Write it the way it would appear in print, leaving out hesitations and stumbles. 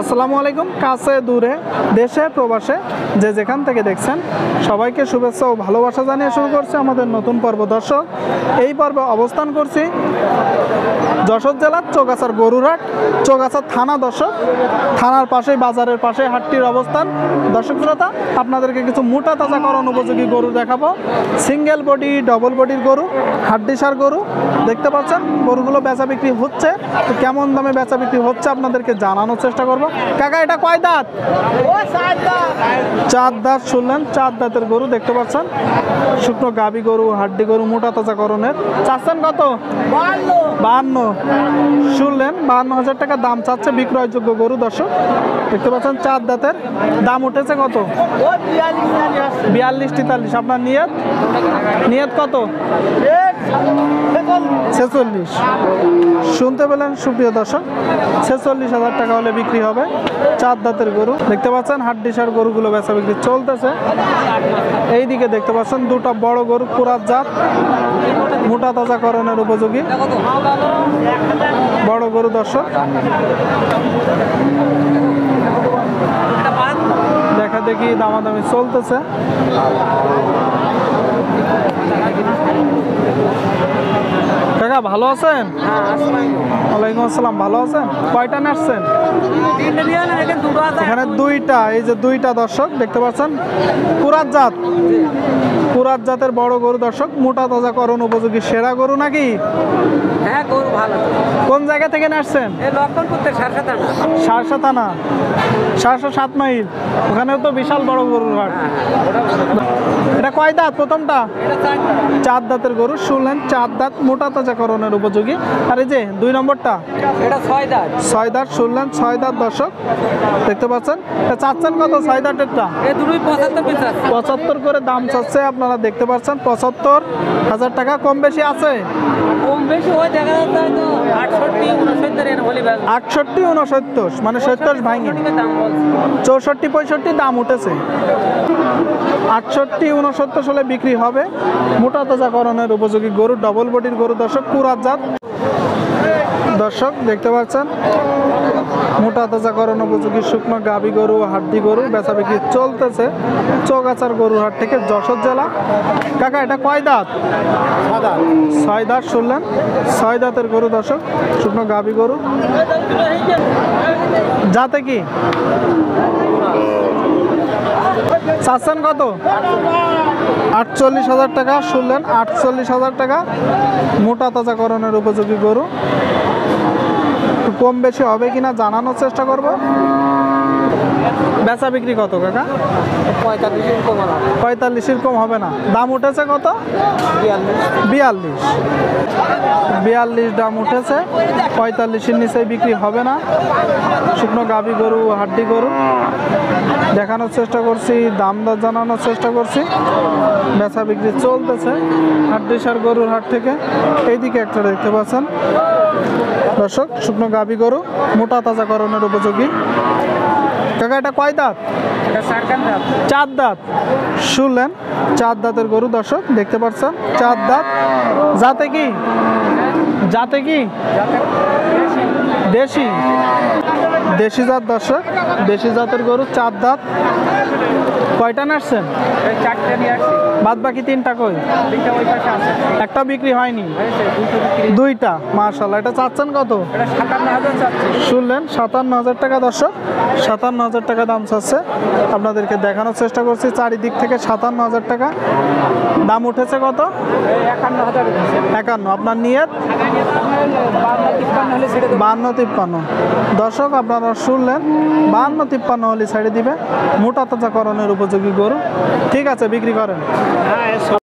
আসসালামু আলাইকুম। কাছে দূরে দেশে প্রবাসে যে যেখান থেকে দেখছেন সবাইকে শুভেচ্ছা ও ভালোবাসা জানিয়ে শুরু করছে আমাদের নতুন পর্ব। দর্শক, এই পর্বে অবস্থান করছি যশোর জেলার চৌগাছার গরুরহাট, চৌগাছা থানা। দর্শক, থানার পাশেই বাজারের পাশে হাটটির অবস্থান। দর্শক শ্রোতা, আপনাদেরকে কিছু মোটা তাজাকরণ উপযোগী গরু দেখাবো। সিঙ্গেল বডি, ডবল বডির গরু, হাড্ডিসার গরু দেখতে পাচ্ছেন। গরুগুলো বেচা বিক্রি হচ্ছে, তো কেমন দামে বেচা বিক্রি হচ্ছে আপনাদেরকে জানানোর চেষ্টা করব। কাকা, এটা কয় দাঁত? চার দাঁত। শুনলেন, চার দাঁতের গরু দেখতে পাচ্ছেন। শুকনো গাবি গরু, হাড্ডি গরু, মোটা তাজাকরণের। চাচ্ছেন কত? 52। শুনলেন, 52,000 টাকা দাম চাচ্ছে বিক্রয়যোগ্য গরু। দর্শক দেখতে পাচ্ছেন, চার দাঁতের। দাম উঠেছে কত? 42-43। আপনার নিয়ত কত? 46। শুনতে পেলেন সুপ্রিয় দর্শক, 46,000 টাকা হলে বিক্রি হবে চার দাঁতের গরু। দেখতে পাচ্ছেন হাড্ডিসার গরুগুলো বেচা বিক্রি চলতেছে। এইদিকে দেখতে পাচ্ছেন দুটো বড় গরু, কুরাত জাত, মোটা তাজাকরণের উপযোগী বড় গরু। দর্শক দেখা দেখি দামাদামি চলতেছে। কাকা, ভালো আছেন? ওয়ালাইকুম আসসালাম। ভালো আছেন? কয়টা নাচছেন? এখানে দুইটা। এই যে দুইটা দর্শক দেখতে পাচ্ছেন, কুরাত জাত, কুরাত জাতের বড় গরু। দর্শক, মোটা তাজাকরণ উপযোগী সেরা গরু নাকি? হ্যাঁ, গরু ভালো। কোন জায়গা থেকে নাচছেন? সারসা থানা, 707 মাইল। ওখানেও তো বিশাল বড় গরুর হাট। এটা কয় দাঁত? প্রথমটা চার দাঁতের গরু। শুনলেন, চার দাঁত, মোটা তাজাকরণের উপযোগী। আর এই যে দুই নম্বরটা, এটা 6 দাঁত। 6 দাঁত। শুনলেন, 6 দাঁত। দর্শক দেখতে পাচ্ছেন। চাচ্ছেন কত 6 দাঁতেরটা? এই দুটোই 75 করে দাম চাচ্ছে। আপনারা দেখতে পাচ্ছেন 75,000 টাকা। কম বেশি আছে? কম বেশি হয়, দেখা যাচ্ছে তো 68-69 এর হলি ব্যাস। 68-69, মানে 70 ভাঙে। দাম বলছে 64-65 দাম উঠেছে। 68-69 হলে বিক্রি হবে মোটা তাজাকরণের উপযোগী গরু, ডবল বডির গরু। দর্শক, কুরাত জাত। দর্শক দেখতে পাচ্ছেন, মোটা তাজাকরণ উপযোগী শুকনো গাবি গরু, হাড্ডি গরু বেচা বিক্রি চলতেছে চৌগাছার গরুর হাট থেকে, যশোর জেলা। কাকা, এটা কয় দাঁত? 6 দাঁত। শুনলেন, 6 দাঁতের গরু। দর্শক, শুকনো গাবি গরু। যাতে কি চাচ্ছেন কত? 48,000 টাকা। শুনলেন, 48,000 টাকা মোটা তাজাকরণের উপযোগী গরু। কম বেশি হবে কিনা জানানোর চেষ্টা করব। বেচা বিক্রি কত কাকা? 45-এর কম হবে না। দাম উঠেছে কত? 42 দাম উঠেছে। 45-এর নিচে বিক্রি হবে না। শুকনো গাবি গরু, হাড্ডি গরু দেখানোর চেষ্টা করছি, দাম দর জানানোর চেষ্টা করছি। বেচা বিক্রি চলতেছে হাড্ডিসার গরুর হাট থেকে। এইদিকে একটা দেখতে পাচ্ছেন দর্শক, শুকনো গাবি গরু, মোটা তাজাকরণের উপযোগী। কাকা, এটা কয় দাঁত? চার দাঁত। শুনলেন, চার দাঁতের গরু। দর্শক দেখতে পাচ্ছেন, চার দাঁত। যাতে কি দেশি জাত। দর্শক, দেশি জাতের গরু, চার দাঁত। কয়টা নাচছেন? 4টে নিয়ে আসছি। বাদ বাকি 3টা কই? 3টা ওই পাশে আছে। একটা বিক্রি হয়নি? দুটো। দুইটা। মাশাআল্লাহ। এটা চাচ্ছেন কত? এটা 57,000 চাচ্ছি। শুনলেন, 57,000 টাকা। দর্শক, 57,000 টাকা দাম চাচ্ছে। আপনাদেরকে দেখানোর চেষ্টা করছি চারিদিক থেকে। 57,000 টাকা দাম উঠেছে। কত? 51,000। 51। আপনার নিয়ত? 52-53 হলে ছেড়ে দেব। 52-53। দর্শক, আপনারা শুনলেন, 52-53 হলে ছেড়ে দিবে মোটা তাজাকরণের উপযোগী গরু। ঠিক আছে, বিক্রি করেন।